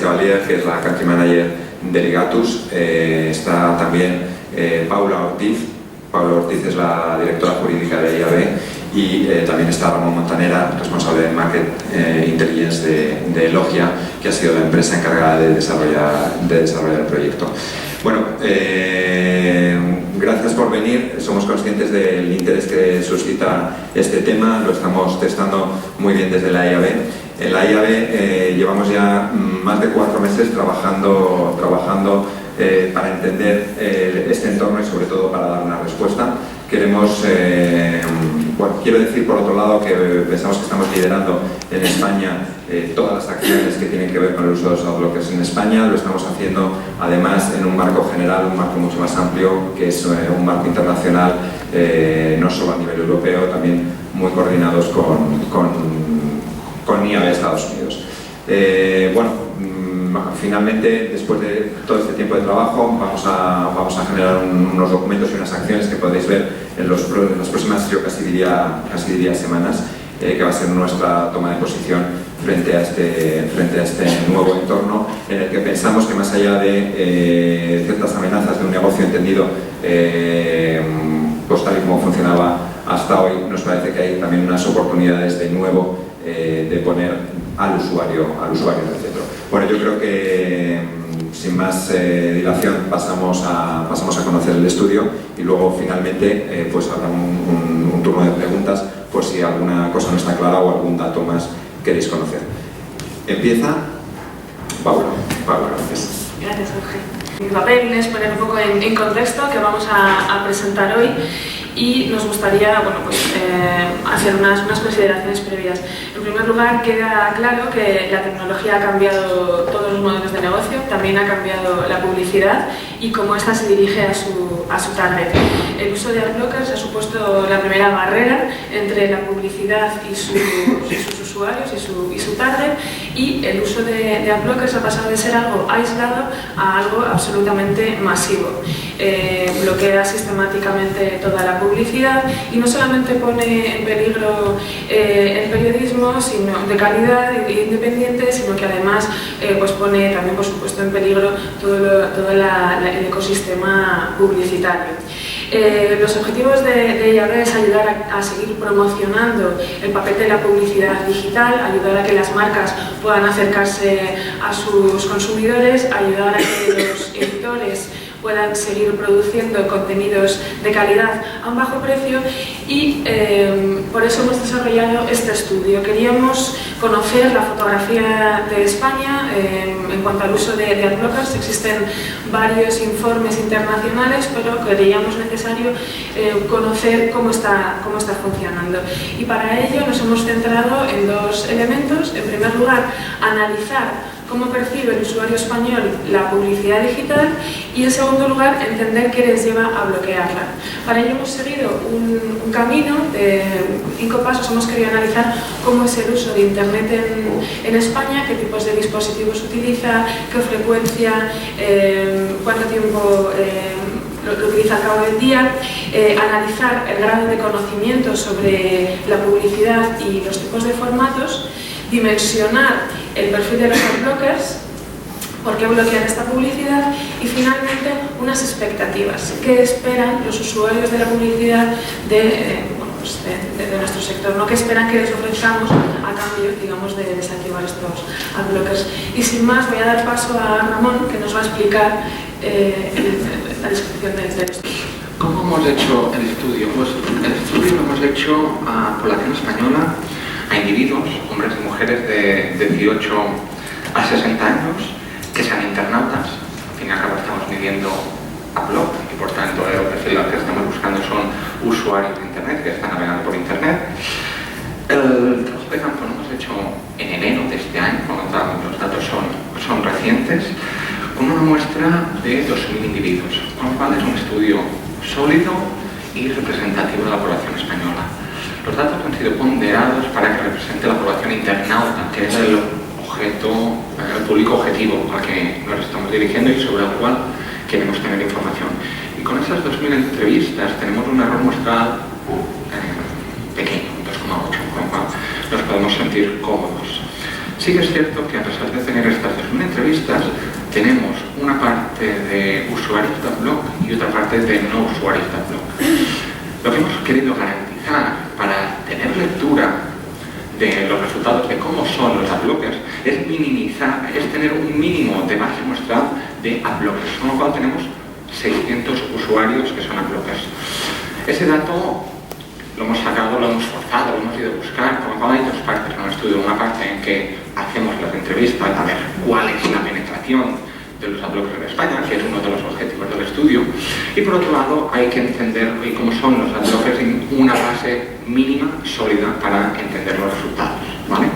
Cavalier, que es la Country Manager de Ligatus. Está también Paula Ortiz. Paula Ortiz es la directora jurídica de IAB, y también está Ramón Montanera, responsable de Market Intelligence de Logia, que ha sido la empresa encargada de desarrollar el proyecto. Bueno, gracias por venir. Somos conscientes del interés que suscita este tema. Lo estamos testando muy bien desde la IAB. En la IAB llevamos ya más de 4 meses trabajando para entender este entorno y sobre todo para dar una respuesta. Queremos, quiero decir por otro lado que pensamos que estamos liderando en España todas las acciones que tienen que ver con el uso de los adblockers en España. Lo estamos haciendo además en un marco general, un marco mucho más amplio, que es un marco internacional, no solo a nivel europeo, también muy coordinados con IAB Estados Unidos. Finalmente, después de todo este tiempo de trabajo, vamos a generar unos documentos y unas acciones que podréis ver en las próximas, yo casi diría semanas, que va a ser nuestra toma de posición frente a este nuevo entorno, en el que pensamos que, más allá de ciertas amenazas de un negocio entendido pues tal y como funcionaba hasta hoy, nos parece que hay también unas oportunidades de nuevo de poner al usuario en el centro. Bueno, yo creo que sin más dilación pasamos a conocer el estudio, y luego finalmente pues habrá un turno de preguntas por si alguna cosa no está clara o algún dato más queréis conocer. Empieza Paula. Gracias. Gracias, Jorge. Mi papel es poner un poco en contexto que vamos a presentar hoy, y nos gustaría hacer unas consideraciones previas. En primer lugar, queda claro que la tecnología ha cambiado todos los modelos de negocio, también ha cambiado la publicidad y cómo ésta se dirige a su target. El uso de adblockers ha supuesto la primera barrera entre la publicidad y sus usuarios y su target, y el uso de adblockers ha pasado de ser algo aislado a algo absolutamente masivo. Bloquea sistemáticamente toda la publicidad y no solamente pone en peligro el periodismo de calidad e independiente, sino que además pues pone también, por supuesto, en peligro todo el ecosistema publicitario. Los objetivos de IAB es ayudar a seguir promocionando el papel de la publicidad digital, ayudar a que las marcas puedan acercarse a sus consumidores, ayudar a que los editores puedan seguir produciendo contenidos de calidad a un bajo precio, y por eso hemos desarrollado este estudio. Queríamos conocer la fotografía de España en cuanto al uso de adblockers. Existen varios informes internacionales, pero creíamos necesario conocer cómo está funcionando. Y para ello nos hemos centrado en 2 elementos. En primer lugar, analizar cómo percibe el usuario español la publicidad digital, y en segundo lugar, entender qué les lleva a bloquearla. Para ello hemos seguido un camino de 5 pasos. Hemos querido analizar cómo es el uso de Internet en España, qué tipos de dispositivos utiliza, qué frecuencia, cuánto tiempo lo utiliza al cabo del día, analizar el grado de conocimiento sobre la publicidad y los tipos de formatos, dimensionar el perfil de los adblockers, por qué bloquean esta publicidad, y finalmente unas expectativas. ¿Qué esperan los usuarios de la publicidad de nuestro sector? ¿No? ¿Qué esperan que les ofrezcamos a cambio, digamos, de desactivar estos adblockers? Y sin más, voy a dar paso a Ramón, que nos va a explicar la descripción del estudio. ¿Cómo hemos hecho el estudio? Pues el estudio lo hemos hecho a población española, a individuos, hombres y mujeres de 18 a 60 años, que sean internautas. Al fin y al cabo estamos midiendo adblock, y por tanto el perfil que estamos buscando son usuarios de Internet que están navegando por Internet. El trabajo de campo lo hemos hecho en enero de este año, por lo tanto los datos son recientes, con una muestra de 2.000 individuos, con lo cual es un estudio sólido y representativo de la población española. Los datos han sido ponderados para que represente la población internauta, que es el público objetivo al que nos estamos dirigiendo y sobre el cual queremos tener información. Y con esas 2.000 entrevistas tenemos un error muestral pequeño, 2,8, con lo cual nos podemos sentir cómodos. Sí que es cierto que a pesar de tener estas 2000 entrevistas, tenemos una parte de usuarios de blog y otra parte de no usuarios de blog. Lo que hemos querido garantizar para tener lectura de los resultados de cómo son los adblockers es minimizar, es tener un mínimo de base muestral de adblockers, con lo cual tenemos 600 usuarios que son adblockers. Ese dato lo hemos sacado, lo hemos forzado, lo hemos ido a buscar, con lo cual hay dos partes en el estudio. Una parte en que hacemos las entrevistas a ver cuál es la penetración de los adblockers en España, que es uno de los objetivos del estudio, y por otro lado hay que entender cómo son los adblockers en una base mínima, sólida, para entender los resultados, ¿vale?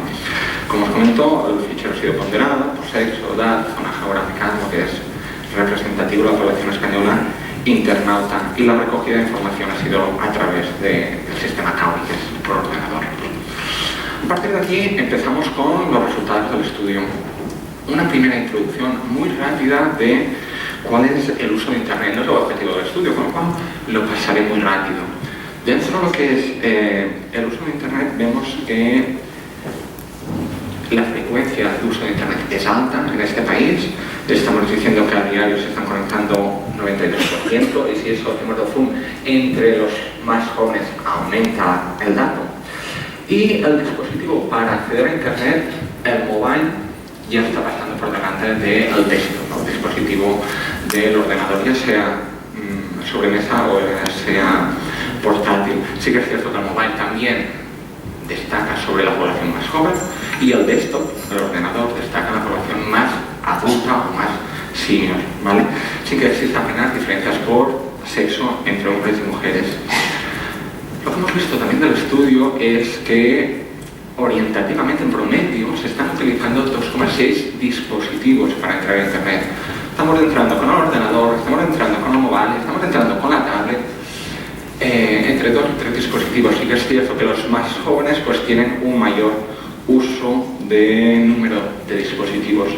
Como os comento, el fichero ha sido ponderado por sexo, edad, zona geográfica, lo que es representativo de la población española internauta, y la recogida de información ha sido a través del sistema Kawi, que es por ordenador. A partir de aquí empezamos con los resultados del estudio. Una primera introducción muy rápida de cuál es el uso de Internet, no es el objetivo del estudio, con lo cual lo pasaré muy rápido. Dentro de lo que es el uso de Internet, vemos que la frecuencia de uso de Internet es alta en este país. Estamos diciendo que a diario se están conectando 92%, y si eso hacemos de zoom entre los más jóvenes aumenta el dato. Y el dispositivo para acceder a Internet, el mobile, ya está pasando por delante del desktop, ¿no? El dispositivo del ordenador, ya sea sobremesa o ya sea portátil. Sí que es cierto que el mobile también destaca sobre la población más joven, y el desktop, el ordenador, destaca en la población más adulta o más senior, ¿vale? Sí que existen apenas diferencias por sexo entre hombres y mujeres. Lo que hemos visto también del estudio es que orientativamente, en promedio, se están utilizando 2,6 dispositivos para entrar a Internet. Estamos entrando con el ordenador, estamos entrando con el mobile, estamos entrando con la tablet, entre 2 y 3 dispositivos. Sí que es cierto que los más jóvenes pues tienen un mayor uso de número de dispositivos.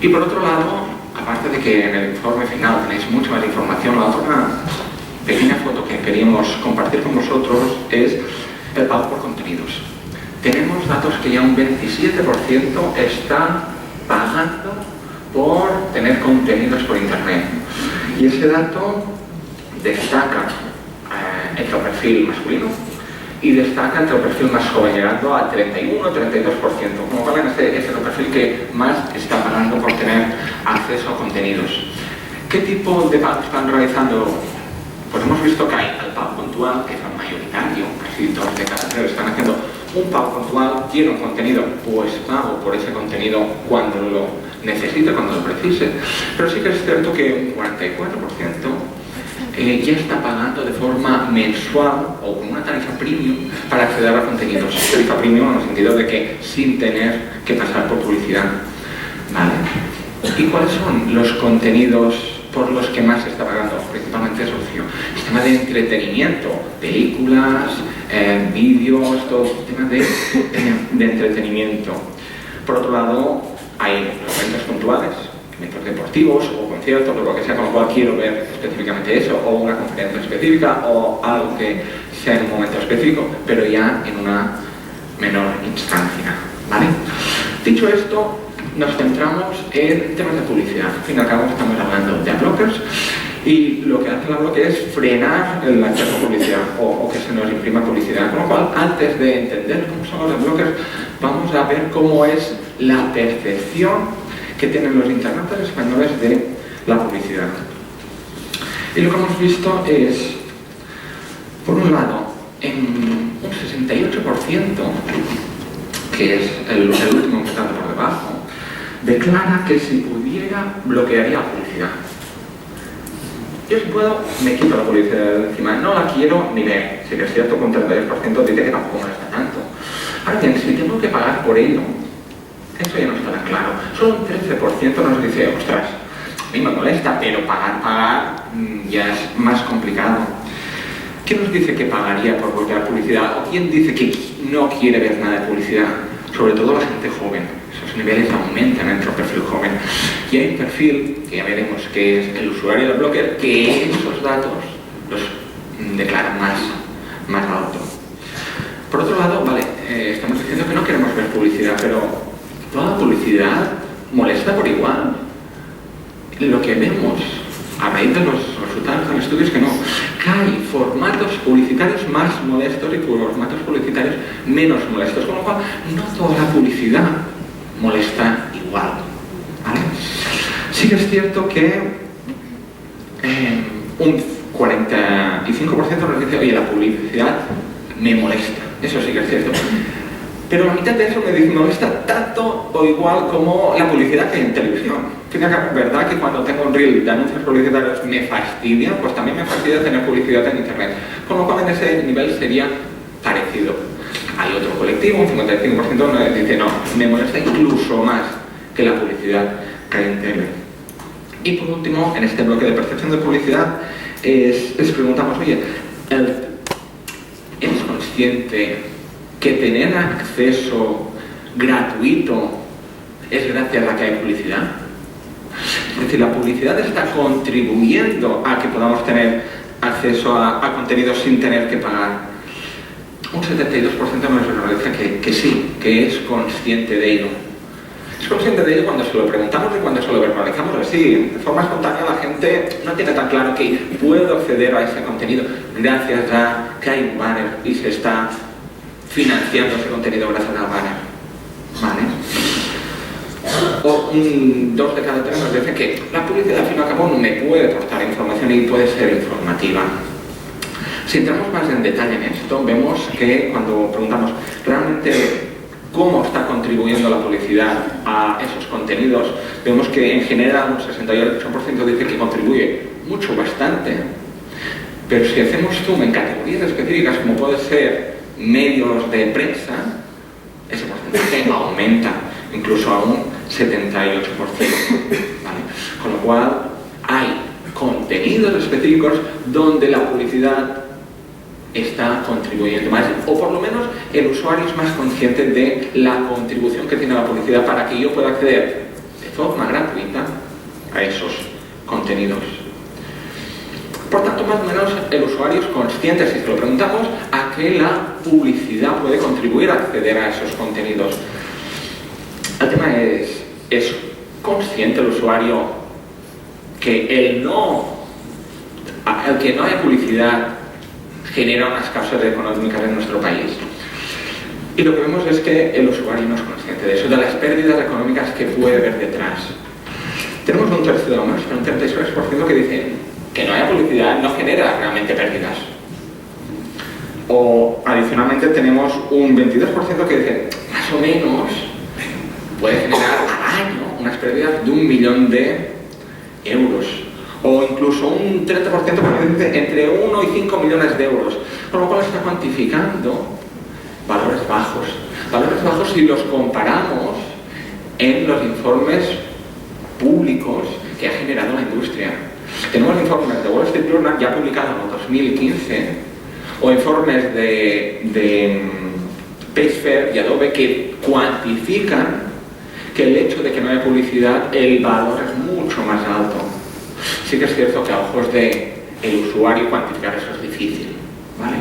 Y por otro lado, aparte de que en el informe final tenéis mucha más información, la otra pequeña foto que queríamos compartir con vosotros es el pago por contenidos. Tenemos datos que ya un 27% está pagando por tener contenidos por Internet. Y ese dato destaca entre el perfil masculino y destaca entre el perfil más joven, llegando a 31 o 32%. Como ven, este es el perfil que más está pagando por tener acceso a contenidos. ¿Qué tipo de pago están realizando? Pues hemos visto que hay el pago puntual, que es el mayoritario, casi 2 de cada 3 están haciendo un pago puntual, quiero un contenido, pues pago por ese contenido cuando lo necesite, cuando lo precise. Pero sí que es cierto que un 44% ya está pagando de forma mensual o con una tarifa premium para acceder a contenidos. Tarifa premium en el sentido de que sin tener que pasar por publicidad, ¿vale? ¿Y cuáles son los contenidos por los que más se está pagando? Principalmente es ocio. Sistema de entretenimiento, películas, vídeos, todo tema de entretenimiento. Por otro lado, hay los eventos puntuales, eventos deportivos o conciertos o lo que sea, con lo cual quiero ver específicamente eso, o una conferencia específica o algo que sea en un momento específico, pero ya en una menor instancia, ¿vale? Dicho esto, nos centramos en temas de publicidad. Al fin y al cabo estamos hablando de adblockers, y lo que hace el adblocker es frenar el acceso a publicidad o que se nos imprima publicidad. Con lo cual, antes de entender cómo son los adblockers, vamos a ver cómo es la percepción que tienen los internautas españoles de la publicidad. Y lo que hemos visto es, por un lado, en un 68%, que es el último que está por debajo, declara que si pudiera, bloquearía la publicidad. Yo si puedo, me quito la publicidad de encima, no la quiero ni ver. Si es cierto que un 32% dice que tampoco molesta tanto. Ahora bien, si tengo que pagar por ello, eso ya no está tan claro. Solo un 13% nos dice, ostras, a mí me molesta, pero pagar ya es más complicado. ¿Quién nos dice que pagaría por bloquear publicidad? ¿O quién dice que no quiere ver nada de publicidad? Sobre todo la gente joven. Esos niveles aumentan entre el perfil joven. Y hay un perfil, que ya veremos, que es el usuario del blocker, que esos datos los declara más alto. Por otro lado, vale, estamos diciendo que no queremos ver publicidad, pero toda la publicidad molesta por igual. Lo que vemos a raíz de los resultados del estudio es que no, que hay formatos publicitarios más molestos y formatos publicitarios menos molestos, con lo cual no toda la publicidad molesta igual, ¿vale? Sí que es cierto que un 45% nos dice, oye, la publicidad me molesta, eso sí que es cierto. Pero la mitad de eso me molesta tanto o igual como la publicidad que hay en televisión. Fíjate, es verdad que cuando tengo un reel de anuncios publicitarios me fastidia, pues también me fastidia tener publicidad en internet. Con lo cual en ese nivel sería parecido. Hay otro colectivo, un 55% me dice, no, me molesta incluso más que la publicidad que hay en tele. Y por último, en este bloque de percepción de publicidad, les preguntamos, oye, ¿eres consciente que tener acceso gratuito es gracias a que hay publicidad? Es decir, la publicidad está contribuyendo a que podamos tener acceso a contenidos sin tener que pagar. Un 72% nos dice que sí, que es consciente de ello. Es consciente de ello cuando se lo preguntamos y cuando se lo verbalizamos así. De forma espontánea la gente no tiene tan claro que puedo acceder a ese contenido gracias a que hay un banner y se está financiando ese contenido gracias al banner, ¿vale? O 2 de cada 3 nos dicen que la publicidad al fin y al cabo no me puede aportar información y puede ser informativa. Si entramos más en detalle en esto, vemos que cuando preguntamos realmente cómo está contribuyendo la publicidad a esos contenidos, vemos que en general un 68% dice que contribuye mucho, bastante, pero si hacemos zoom en categorías específicas como puede ser medios de prensa, ese porcentaje aumenta incluso a un 78%, ¿vale? Con lo cual hay contenidos específicos donde la publicidad está contribuyendo más, o por lo menos el usuario es más consciente de la contribución que tiene la publicidad para que yo pueda acceder de forma gratuita a esos contenidos. Por tanto, más o menos el usuario es consciente, si se lo preguntamos, a que la publicidad puede contribuir a acceder a esos contenidos. El tema es consciente el usuario que el que no haya publicidad genera unas causas económicas en nuestro país. Y lo que vemos es que el usuario no es consciente de eso, de las pérdidas económicas que puede haber detrás. Tenemos un tercio de hombres, un 36% que dicen que no haya publicidad no genera realmente pérdidas. O adicionalmente tenemos un 22% que dice más o menos puede generar al año unas pérdidas de 1 millón de euros. O incluso un 30% que dice entre 1 y 5 millones de euros. Con lo cual está cuantificando valores bajos. Valores bajos si los comparamos en los informes públicos que ha generado la industria. Tenemos informes de Wall Street Journal ya publicados en 2015 o informes de Pacefair y Adobe que cuantifican que el hecho de que no haya publicidad, el valor es mucho más alto. Sí que es cierto que a ojos del usuario cuantificar eso es difícil, ¿vale?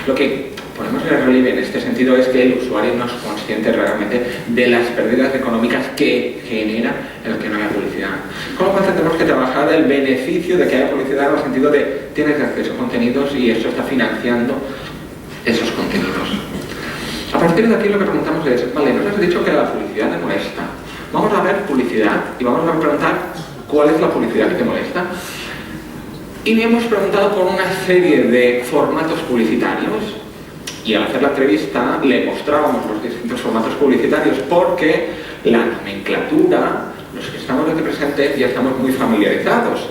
Lo que ponemos en relieve en este sentido es que el usuario no es consciente realmente de las pérdidas económicas que genera el que no haya publicidad. Con lo cual tenemos que trabajar el beneficio de que haya publicidad en el sentido de tienes acceso a contenidos y esto está financiando esos contenidos. A partir de aquí lo que preguntamos es, vale, nos has dicho que la publicidad te molesta. Vamos a ver publicidad y vamos a preguntar cuál es la publicidad que te molesta. Y hemos preguntado por una serie de formatos publicitarios y al hacer la entrevista le mostrábamos los distintos formatos publicitarios porque la nomenclatura, los que estamos aquí presentes ya estamos muy familiarizados,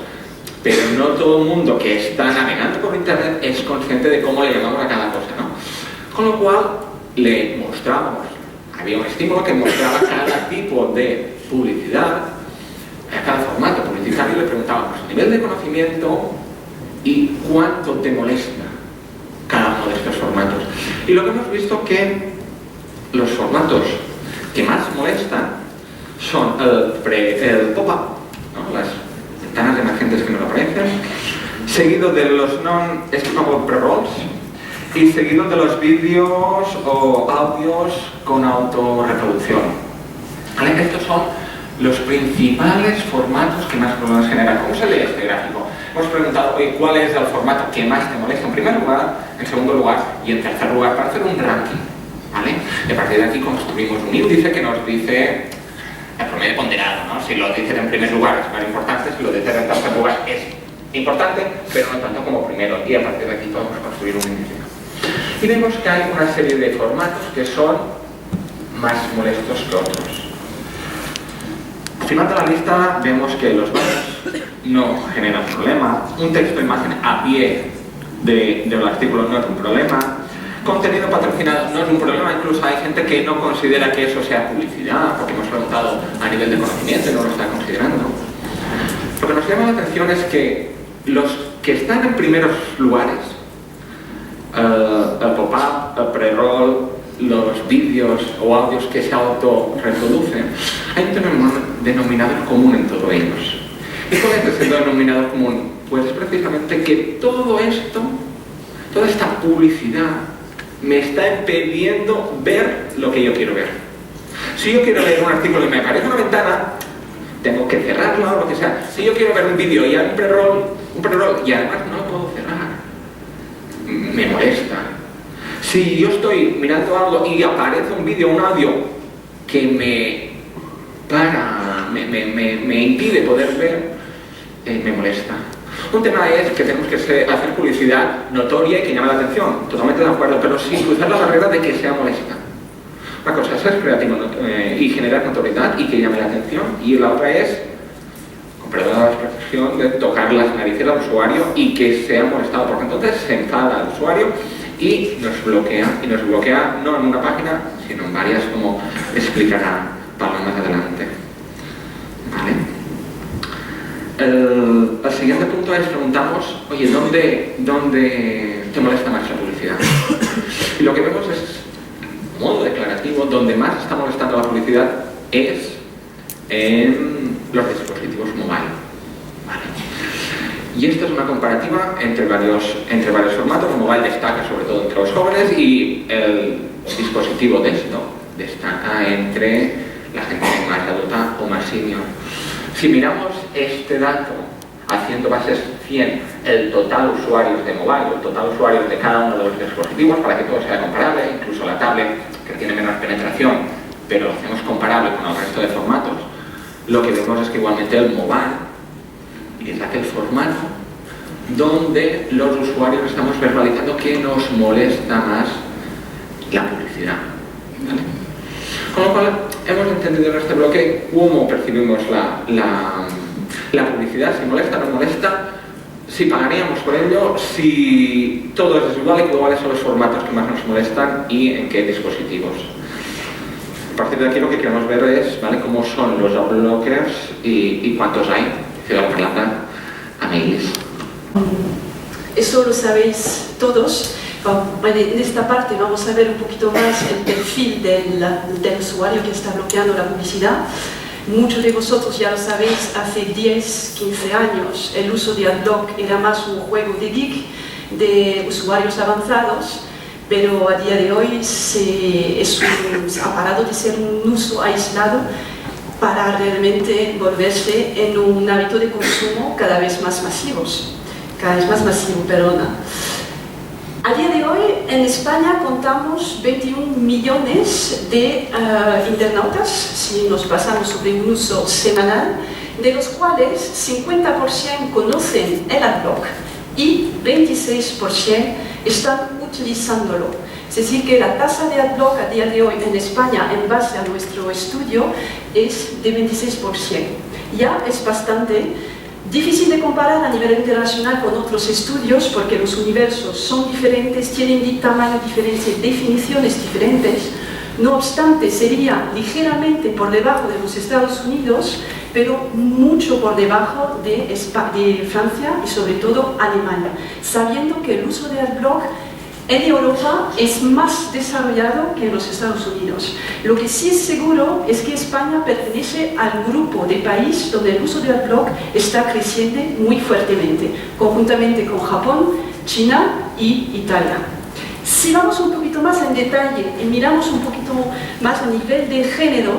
pero no todo el mundo que está navegando por internet es consciente de cómo le llamamos a cada cosa, ¿no? Con lo cual le mostrábamos, había un estímulo que mostraba cada tipo de publicidad, a cada formato publicitario, y le preguntábamos nivel de conocimiento y cuánto te molesta cada uno de estos formatos. Y lo que hemos visto que los formatos que más molestan son el pop-up, ¿no? Las ventanas emergentes que nos aparecen, seguido de los non-skippable pre-rolls y seguido de los vídeos o audios con autorreproducción. ¿Vale? Estos son los principales formatos que más problemas generan. ¿Cómo se lee este gráfico? Hemos preguntado, oye, ¿cuál es el formato que más te molesta en primer lugar, en segundo lugar y en tercer lugar, para hacer un ranking? ¿Vale? Y a partir de aquí construimos un índice que nos dice el promedio ponderado, ¿no? Si lo dicen en primer lugar es más importante, si lo dicen en tercer lugar es importante, pero no tanto como primero, y a partir de aquí podemos construir un índice. Y vemos que hay una serie de formatos que son más molestos que otros. Al final de la lista vemos que los banners no generan problema, un texto imagen a pie del artículo no es un problema, contenido patrocinado no es un problema, incluso hay gente que no considera que eso sea publicidad, porque hemos preguntado a nivel de conocimiento y no lo está considerando. Lo que nos llama la atención es que los que están en primeros lugares, el pop-up, el pre-roll, los vídeos o audios que se autorreproducen, hay un denominador común en todos ellos. ¿Y cuál es ese denominador común? Pues es precisamente que todo esto, toda esta publicidad, me está impidiendo ver lo que yo quiero ver. Si yo quiero leer un artículo y me aparece una ventana, tengo que cerrarla o lo que sea. Si yo quiero ver un vídeo y hay un pre-roll y además no lo puedo cerrar, me molesta. Si yo estoy mirando algo y aparece un vídeo, un audio que me impide poder ver, me molesta. Un tema es que tenemos que hacer publicidad notoria y que llame la atención, totalmente de acuerdo, pero sin cruzar la barrera de que sea molesta. Una cosa es ser creativo y generar notoriedad y que llame la atención, y la otra es, con perdón la expresión, de tocar las narices al usuario y que sea molestado, porque entonces se enfada al usuario y nos bloquea no en una página, sino en varias, como explicará Pablo más adelante. ¿Vale? El siguiente punto es preguntamos, oye, ¿dónde te molesta más la publicidad? Y lo que vemos es, modo declarativo, donde más está molestando la publicidad es en los dispositivos mobile. ¿Vale? Y esta es una comparativa entre varios formatos. El mobile destaca sobre todo entre los jóvenes y el dispositivo desktop destaca entre la gente más adulta o más senior. Si miramos este dato haciendo bases 100, el total usuarios de mobile, el total usuarios de cada uno de los dispositivos, para que todo sea comparable, incluso la tablet, que tiene menos penetración, pero lo hacemos comparable con el resto de formatos, lo que vemos es que igualmente el mobile es aquel formato donde los usuarios estamos verbalizando que nos molesta más la publicidad. ¿Vale? Con lo cual, hemos entendido en este bloque cómo percibimos la publicidad, si molesta o no molesta, si pagaríamos por ello, si todo es desigual y cuáles son los formatos que más nos molestan y en qué dispositivos. A partir de aquí lo que queremos ver es, ¿vale?, cómo son los adblockers y cuántos hay. Cedo la palabra a Melis. Eso lo sabéis todos. En esta parte vamos a ver un poquito más el perfil del usuario que está bloqueando la publicidad. Muchos de vosotros ya lo sabéis, hace 10, 15 años el uso de AdBlock era más un juego de geek, de usuarios avanzados, pero a día de hoy ha parado de ser un uso aislado para realmente volverse en un hábito de consumo cada vez más masivo. A día de hoy, en España contamos 21 millones de internautas, si nos basamos sobre un uso semanal, de los cuales 50% conocen el AdBlock y 26% están utilizándolo. Es decir, que la tasa de AdBlock a día de hoy en España, en base a nuestro estudio, es de 26%. Ya es bastante difícil de comparar a nivel internacional con otros estudios porque los universos son diferentes, tienen tamaño diferente, definiciones diferentes. No obstante, sería ligeramente por debajo de los Estados Unidos, pero mucho por debajo de Francia y sobre todo Alemania, sabiendo que el uso de AdBlock en Europa es más desarrollado que en los Estados Unidos. Lo que sí es seguro es que España pertenece al grupo de países donde el uso de AdBlock está creciendo muy fuertemente, conjuntamente con Japón, China y Italia. Si vamos un poquito más en detalle y miramos un poquito más a nivel de género,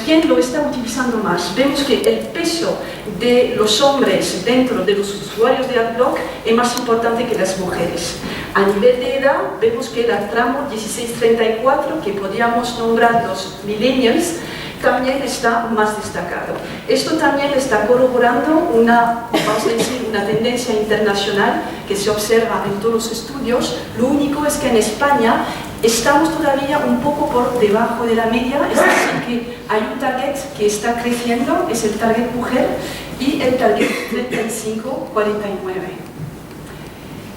quién lo está utilizando más. Vemos que el peso de los hombres dentro de los usuarios de AdBlock es más importante que las mujeres. A nivel de edad, vemos que el tramo 16-34, que podríamos nombrar los millennials, también está más destacado. Esto también está corroborando una tendencia internacional que se observa en todos los estudios. Lo único es que en España estamos todavía un poco por debajo de la media, es decir, que hay un target que está creciendo, es el target mujer, y el target 35-49.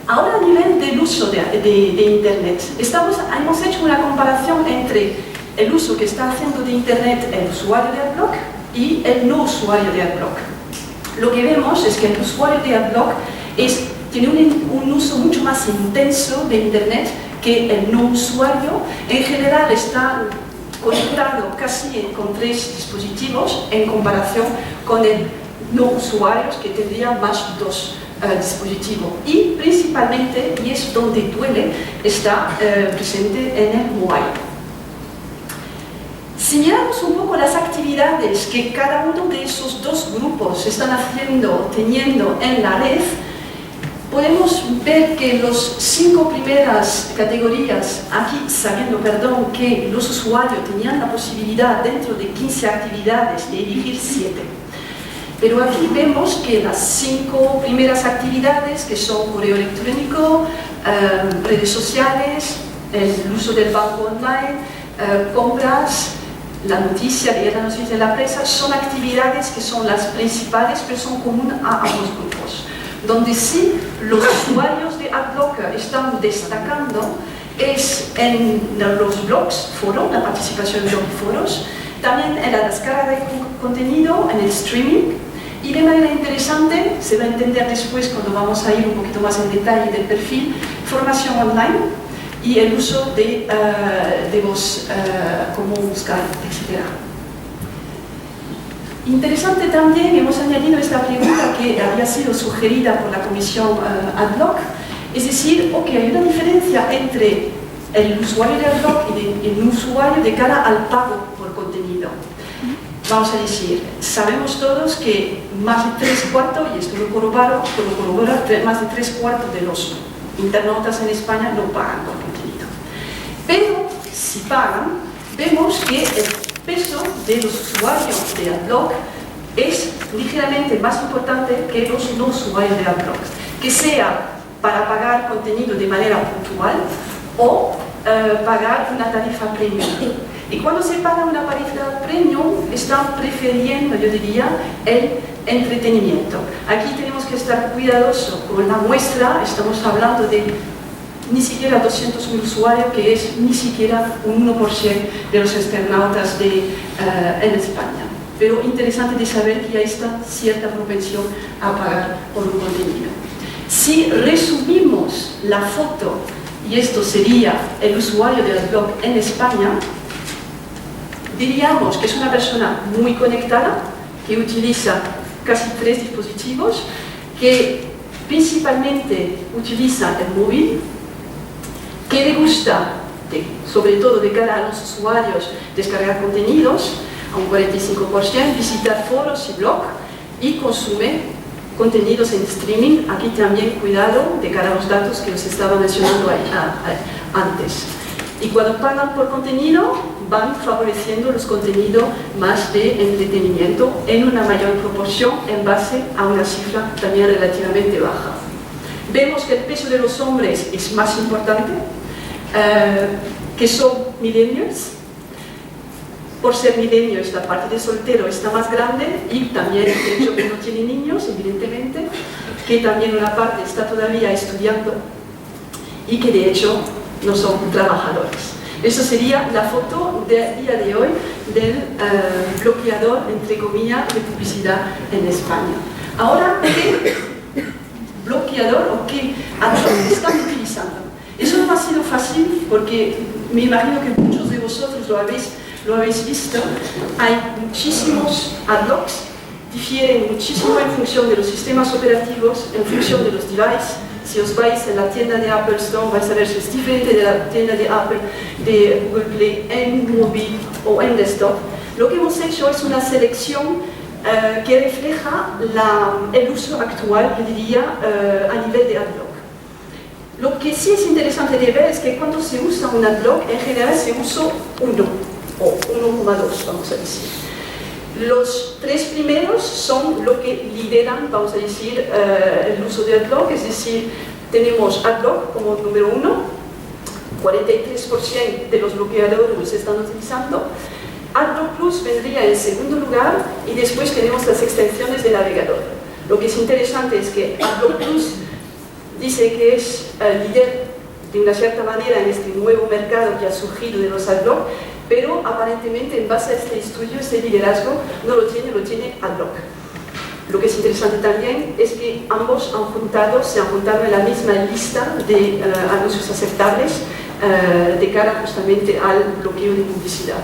Ahora a nivel del uso de Internet, hemos hecho una comparación entre el uso que está haciendo de Internet el usuario de AdBlock y el no usuario de AdBlock. Lo que vemos es que el usuario de AdBlock tiene un uso mucho más intenso de Internet que el no usuario. En general está conectado casi con 3 dispositivos en comparación con el no usuario que tendría más 2 dispositivos. Y principalmente, y es donde duele, está presente en el mobile. Si miramos un poco las actividades que cada uno de esos 2 grupos están teniendo en la red, podemos ver que las 5 primeras categorías, aquí sabiendo, que los usuarios tenían la posibilidad dentro de 15 actividades de elegir 7. Pero aquí vemos que las 5 primeras actividades, que son correo electrónico, redes sociales, el uso del banco online, compras, la noticia, leer la noticia de la prensa, son actividades que son las principales, pero son comunes a ambos grupos. Donde sí los usuarios de AdBlock están destacando es en los blogs, foros, la participación en blog y foros, también en la descarga de contenido, en el streaming, y de manera interesante, se va a entender después cuando vamos a ir un poquito más en detalle del perfil, formación online, y el uso de voz, cómo buscar, etc. Interesante también, hemos añadido esta pregunta que había sido sugerida por la comisión AdBlock, es decir, hay una diferencia entre el usuario de AdBlock y el usuario de cara al pago por contenido. Vamos a decir, sabemos todos que más de 3/4, y esto lo corrobora, más de 3/4 de los internautas en España no pagan por contenido. Pero si pagan, vemos que el peso de los usuarios de AdBlock es ligeramente más importante que los no usuarios de AdBlock, que sea para pagar contenido de manera puntual o pagar una tarifa premium. Y cuando se paga una tarifa premium, están prefiriendo, yo diría, el entretenimiento. Aquí tenemos que estar cuidadosos con la muestra, estamos hablando de ni siquiera 200.000 usuarios, que es ni siquiera un 1% de los internautas en España. Pero interesante de saber que hay esta cierta propensión a pagar por un contenido. Si resumimos la foto, y esto sería el usuario de AdBlock en España, diríamos que es una persona muy conectada, que utiliza casi 3 dispositivos, que principalmente utiliza el móvil, que le gusta, sobre todo de cara a los usuarios, descargar contenidos, a un 45%, visitar foros y blog, y consume contenidos en streaming. Aquí también cuidado de cara a los datos que os estaba mencionando antes. Y cuando pagan por contenido, van favoreciendo los contenidos más de entretenimiento en una mayor proporción en base a una cifra también relativamente baja. Vemos que el peso de los hombres es más importante, que son millennials. Por ser millennials, la parte de soltero está más grande, y también el hecho que no tiene niños, evidentemente, que también una parte está todavía estudiando y que de hecho no son trabajadores. Esa sería la foto del día de hoy del bloqueador, entre comillas, de publicidad en España. Ahora, ¿qué bloqueador o qué adblock están utilizando? Eso no ha sido fácil porque me imagino que muchos de vosotros lo habéis visto. Hay muchísimos adblocks, difieren muchísimo en función de los sistemas operativos, en función de los devices. Si os vais en la tienda de Apple Store, vais a ver si es diferente de la tienda de Apple, de Google Play, en móvil o en desktop. Lo que hemos hecho es una selección que refleja el uso actual, yo diría, a nivel de adblock. Lo que sí es interesante de ver es que cuando se usa un adblock, en general se usa 1 o 1,2, vamos a decir. Los 3 primeros son lo que lideran, vamos a decir, el uso de adblock, es decir, tenemos adblock como número 1, 43% de los bloqueadores los están utilizando. AdBlock Plus vendría en segundo lugar y después tenemos las extensiones de navegador. Lo que es interesante es que AdBlock Plus dice que es líder de una cierta manera en este nuevo mercado que ha surgido de los AdBlock, pero aparentemente en base a este estudio, este liderazgo no lo tiene AdBlock. Lo que es interesante también es que ambos se han juntado en la misma lista de anuncios aceptables de cara justamente al bloqueo de publicidad.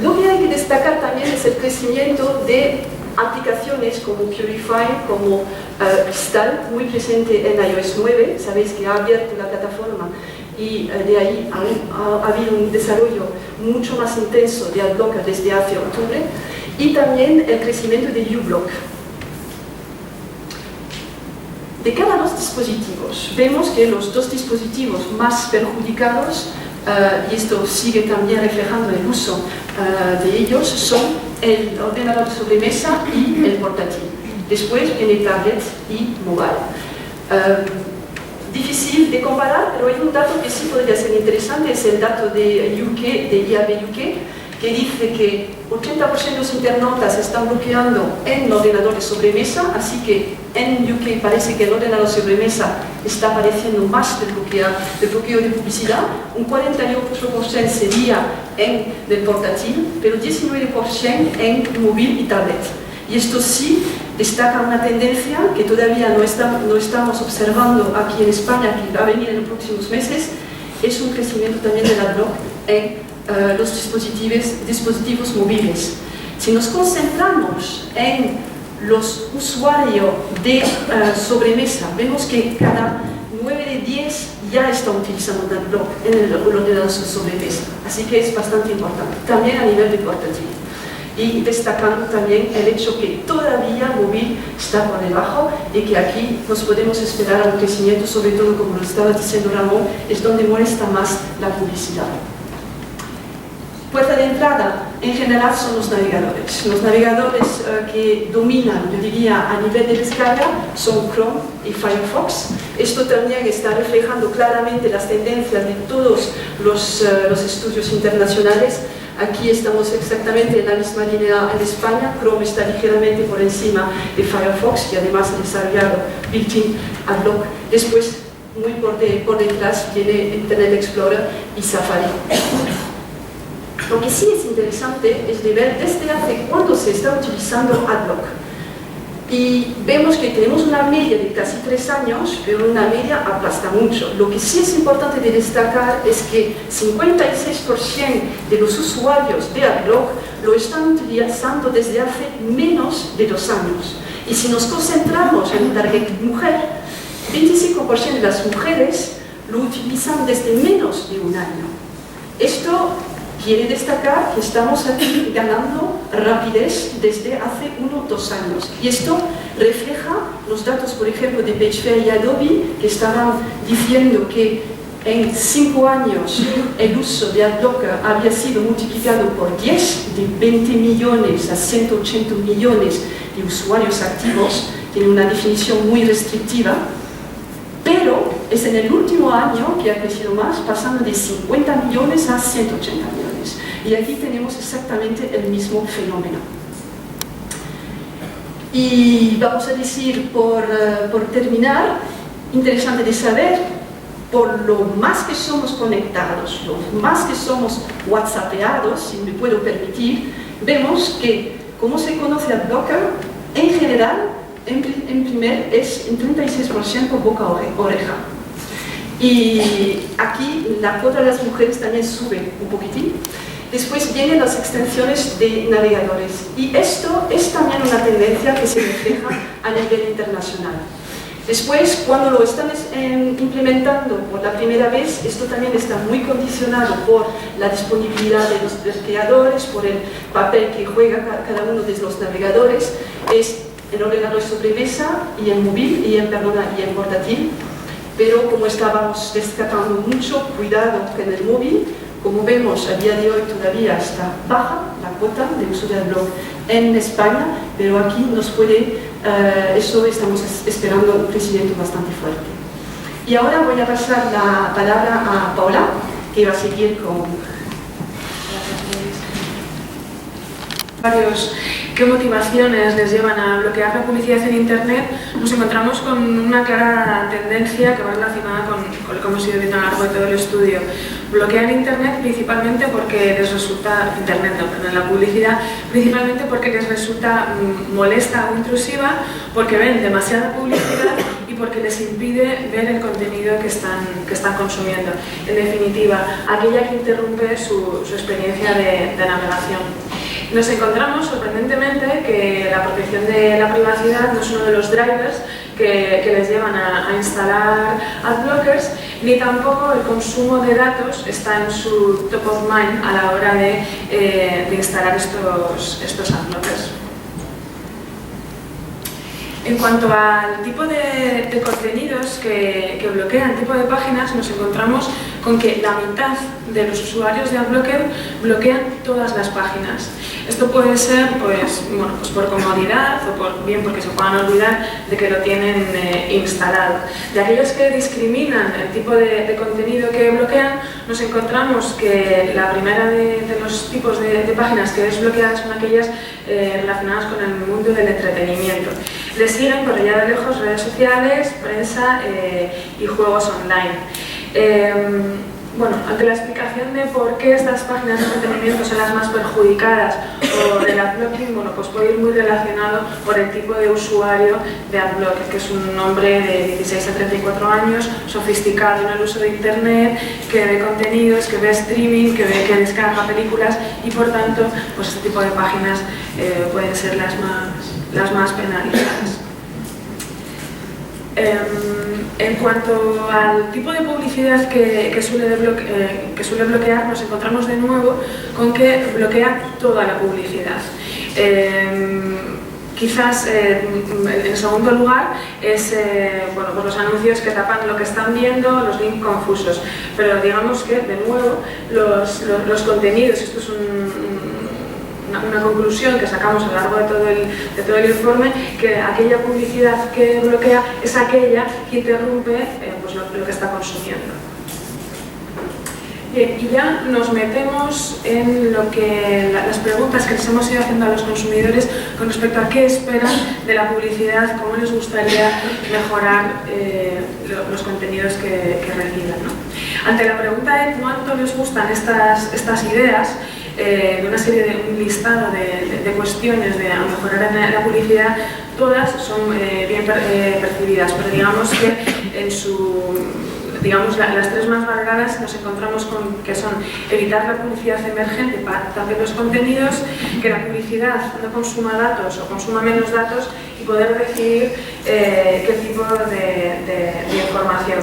Lo que hay que destacar también es el crecimiento de aplicaciones como Purify, como Crystal, muy presente en iOS 9. Sabéis que ha abierto la plataforma y de ahí ha habido un desarrollo mucho más intenso de AdBlocker desde hace octubre, y también el crecimiento de uBlock. De cara a los dispositivos, vemos que los 2 dispositivos más perjudicados, y esto sigue también reflejando el uso de ellos, son el ordenador de sobremesa y el portátil. Después viene tablet y mobile. Difícil de comparar, pero hay un dato que sí podría ser interesante, es el dato de IAB UK, que dice que 80% de los internautas están bloqueando en ordenador de sobremesa, así que en UK parece que el ordenador de sobremesa está apareciendo más del bloqueo de publicidad. Un 48% sería en el portátil, pero 19% en móvil y tablet. Y esto sí destaca una tendencia que todavía no estamos observando aquí en España, que va a venir en los próximos meses, es un crecimiento también del AdBlock en los dispositivos móviles. Si nos concentramos en los usuarios de sobremesa, vemos que cada 9 de 10 ya está utilizando un AdBlock en el ordenador de sobremesa, así que es bastante importante, también a nivel de portátil. Y destacando también el hecho que todavía móvil está por debajo y que aquí nos podemos esperar a un crecimiento, sobre todo como lo estaba diciendo Ramón, es donde molesta más la publicidad. Puerta de entrada, en general, son los navegadores. Los navegadores que dominan, yo diría, a nivel de descarga, son Chrome y Firefox. Esto también está reflejando claramente las tendencias de todos los estudios internacionales. Aquí estamos exactamente en la misma línea en España. Chrome está ligeramente por encima de Firefox y además ha desarrollado built-in AdBlock. Después, muy por detrás, viene Internet Explorer y Safari. Lo que sí es interesante es de ver desde hace cuándo se está utilizando AdBlock. Y vemos que tenemos una media de casi 3 años, pero una media aplasta mucho. Lo que sí es importante de destacar es que 56% de los usuarios de AdBlock lo están utilizando desde hace menos de 2 años. Y si nos concentramos en el target mujer, 25% de las mujeres lo utilizan desde menos de 1 año. Esto quiere destacar que estamos aquí ganando rapidez desde hace 1 o 2 años. Y esto refleja los datos, por ejemplo, de PageFair y Adobe, que estaban diciendo que en 5 años el uso de AdBlock había sido multiplicado por 10, de 20 millones a 180 millones de usuarios activos. Tiene una definición muy restrictiva, pero es en el último año que ha crecido más, pasando de 50 millones a 180 millones. Y aquí tenemos exactamente el mismo fenómeno. Y vamos a decir, por terminar, interesante de saber, por lo más que somos conectados, lo más que somos whatsappeados, si me puedo permitir, vemos que, como se conoce AdBlocker, en general, en primer es en 36% por boca a oreja. Y aquí la cuota de las mujeres también sube un poquitín. Después vienen las extensiones de navegadores. Y esto es también una tendencia que se refleja a nivel internacional. Después, cuando lo están implementando por la primera vez, esto también está muy condicionado por la disponibilidad de los creadores, por el papel que juega cada uno de los navegadores. Es en ordenador sobre mesa y en móvil y en portátil. Pero como estábamos destacando mucho, cuidado con el móvil. Como vemos, a día de hoy todavía está baja la cuota de uso del blog en España, pero aquí nos puede, eso estamos esperando un crecimiento bastante fuerte. Y ahora voy a pasar la palabra a Paula, que va a seguir con... ¿Qué motivaciones les llevan a bloquear la publicidad en Internet? Nos encontramos con una clara tendencia que va relacionada con lo que hemos ido viendo a lo largo de todo el estudio. Bloquean Internet principalmente porque les resulta, la publicidad, principalmente porque les resulta molesta o intrusiva, porque ven demasiada publicidad y porque les impide ver el contenido que están consumiendo. En definitiva, aquella que interrumpe su experiencia de navegación. Nos encontramos, sorprendentemente, que la protección de la privacidad no es uno de los drivers que les llevan a instalar adblockers, ni tampoco el consumo de datos está en su top of mind a la hora de instalar estos adblockers. En cuanto al tipo de contenidos que bloquean, tipo de páginas, nos encontramos con que la mitad de los usuarios de AdBlocker bloquean todas las páginas. Esto puede ser pues por comodidad o bien porque se puedan olvidar de que lo tienen instalado. De aquellos que discriminan el tipo de contenido que bloquean, nos encontramos que la primera de los tipos de páginas que desbloquean son aquellas relacionadas con el mundo del entretenimiento. Le siguen por allá de lejos redes sociales, prensa y juegos online. Ante la explicación de por qué estas páginas de entretenimiento son las más perjudicadas o del adblocking, pues puede ir muy relacionado por el tipo de usuario de adblocker, que es un hombre de 16 a 34 años, sofisticado en el uso de internet, que ve contenidos, que ve streaming, que descarga películas y por tanto, pues este tipo de páginas pueden ser las más penalizadas. En cuanto al tipo de publicidad que suele bloquear, nos encontramos de nuevo con que bloquea toda la publicidad. Quizás en segundo lugar es pues los anuncios que tapan lo que están viendo, los links confusos, pero digamos que de nuevo los contenidos, esto es una conclusión que sacamos a lo largo de todo el informe, que aquella publicidad que bloquea es aquella que interrumpe pues lo que está consumiendo. Bien, y ya nos metemos en las preguntas que les hemos ido haciendo a los consumidores con respecto a qué esperan de la publicidad, cómo les gustaría mejorar los contenidos que reciban, ¿no? Ante la pregunta de cuánto les gustan estas ideas, de una serie de un listado de cuestiones de mejorar en la publicidad, todas son bien percibidas, pero digamos que las tres más valoradas nos encontramos con que son evitar la publicidad emergente para tapar los contenidos, que la publicidad no consuma datos o consuma menos datos y poder decidir qué tipo de información.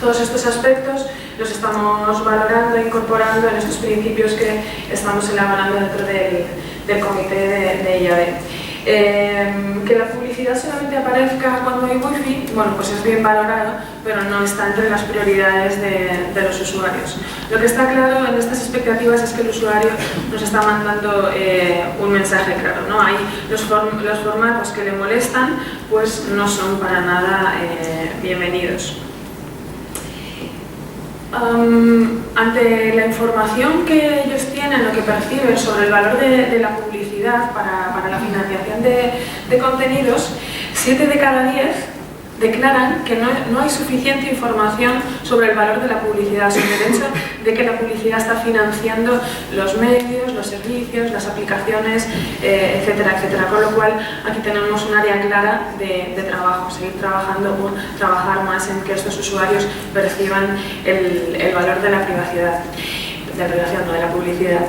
Todos estos aspectos los estamos valorando e incorporando en estos principios que estamos elaborando dentro del comité de IAB. Que la publicidad solamente aparezca cuando hay wifi, pues es bien valorado, pero no está entre las prioridades de los usuarios. Lo que está claro en estas expectativas es que el usuario nos está mandando un mensaje claro, ¿no? Hay los formatos que le molestan, pues no son para nada bienvenidos. Ante la información que ellos tienen o que perciben sobre el valor de la publicidad para la financiación de contenidos, 7 de cada 10 declaran que no hay suficiente información sobre el valor de la publicidad, sobre el hecho de que la publicidad está financiando los medios, los servicios, las aplicaciones, etcétera, etcétera. Con lo cual, aquí tenemos un área clara de trabajo, seguir trabajando o trabajar más en que estos usuarios perciban el valor de la privacidad. aplicación, no de la publicidad.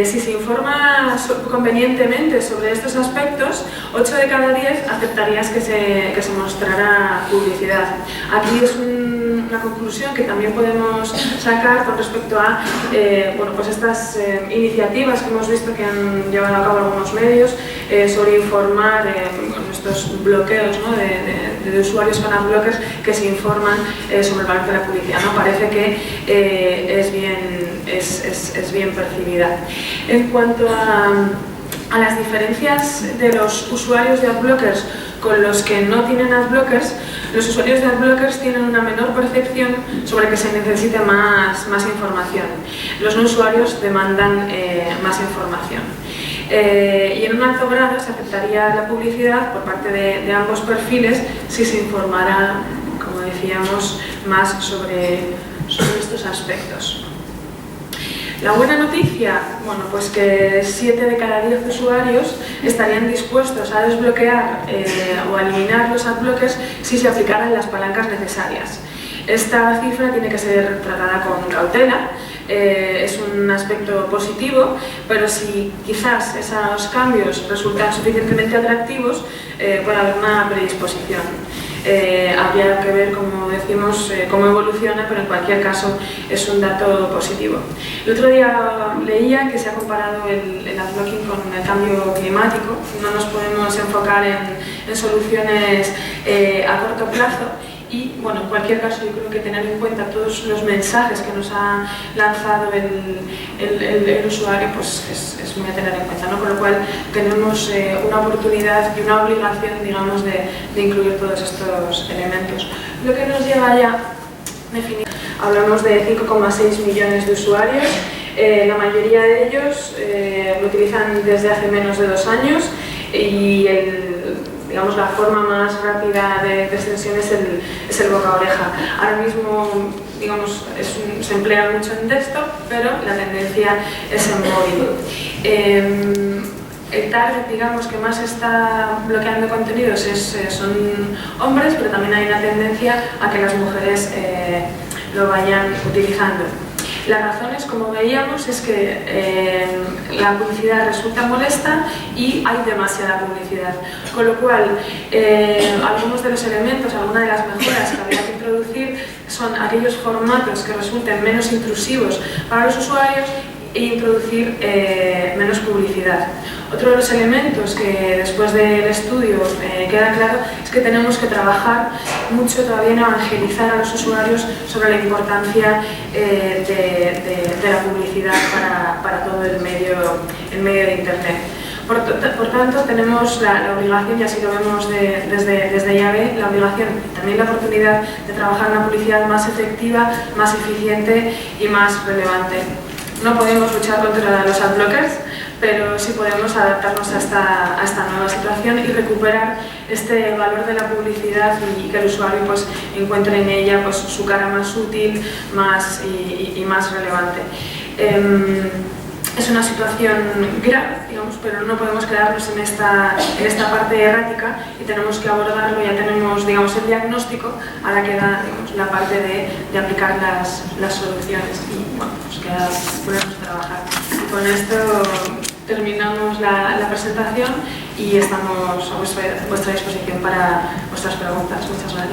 Si se informa convenientemente sobre estos aspectos, 8 de cada 10 aceptarías que se mostrara publicidad. Aquí es una conclusión que también podemos sacar con respecto a bueno, pues estas iniciativas que hemos visto que han llevado a cabo algunos medios sobre informar con estos bloqueos, ¿no? de usuarios con adblockers que se informan sobre el valor de la publicidad, ¿no? Parece que es bien percibida. En cuanto a las diferencias de los usuarios de adblockers con los que no tienen adblockers, los usuarios de adblockers tienen una menor percepción sobre que se necesite más información. Los no usuarios demandan más información. Y en un alto grado se aceptaría la publicidad por parte de ambos perfiles si se informara, como decíamos, más sobre estos aspectos. La buena noticia, bueno, pues que 7 de cada 10 usuarios estarían dispuestos a desbloquear o a eliminar los adblockers si se aplicaran las palancas necesarias. Esta cifra tiene que ser tratada con cautela, es un aspecto positivo, pero si quizás esos cambios resultan suficientemente atractivos, puede haber una predisposición. Habría que ver, como decimos, cómo evoluciona, pero en cualquier caso es un dato positivo. El otro día leía que se ha comparado el adblocking con el cambio climático. No nos podemos enfocar en soluciones a corto plazo. Y, bueno, en cualquier caso, yo creo que tener en cuenta todos los mensajes que nos ha lanzado el usuario, pues es muy a tener en cuenta, ¿no? Con lo cual tenemos una oportunidad y una obligación, digamos, de incluir todos estos elementos. Lo que nos lleva ya a definir, hablamos de 5,6 millones de usuarios, la mayoría de ellos lo utilizan desde hace menos de 2 años y digamos, la forma más rápida de extensión es el boca a oreja. Ahora mismo, digamos, se emplea mucho en desktop, pero la tendencia es en móvil. El target, digamos, que más está bloqueando contenidos son hombres, pero también hay una tendencia a que las mujeres lo vayan utilizando. Las razones, como veíamos, es que la publicidad resulta molesta y hay demasiada publicidad, con lo cual algunos de los elementos, algunas de las mejoras que habría que introducir son aquellos formatos que resulten menos intrusivos para los usuarios e introducir menos publicidad. Otro de los elementos que después del estudio queda claro es que tenemos que trabajar mucho todavía en evangelizar a los usuarios sobre la importancia de la publicidad para todo el medio de Internet. Por tanto, tenemos la obligación, y así lo vemos desde IAB, la obligación y también la oportunidad de trabajar una publicidad más efectiva, más eficiente y más relevante. No podemos luchar contra los adblockers, pero sí podemos adaptarnos a esta nueva situación y recuperar este valor de la publicidad y que el usuario pues, encuentre en ella pues, su cara más útil y más relevante. Es una situación grave, digamos, pero no podemos quedarnos en esta parte errática y tenemos que abordarlo. Ya tenemos, digamos, el diagnóstico, ahora queda, digamos, la parte de aplicar las soluciones y, bueno, pues queda ponernos a trabajar. Y con esto terminamos la presentación y estamos a vuestra disposición para vuestras preguntas. Muchas gracias.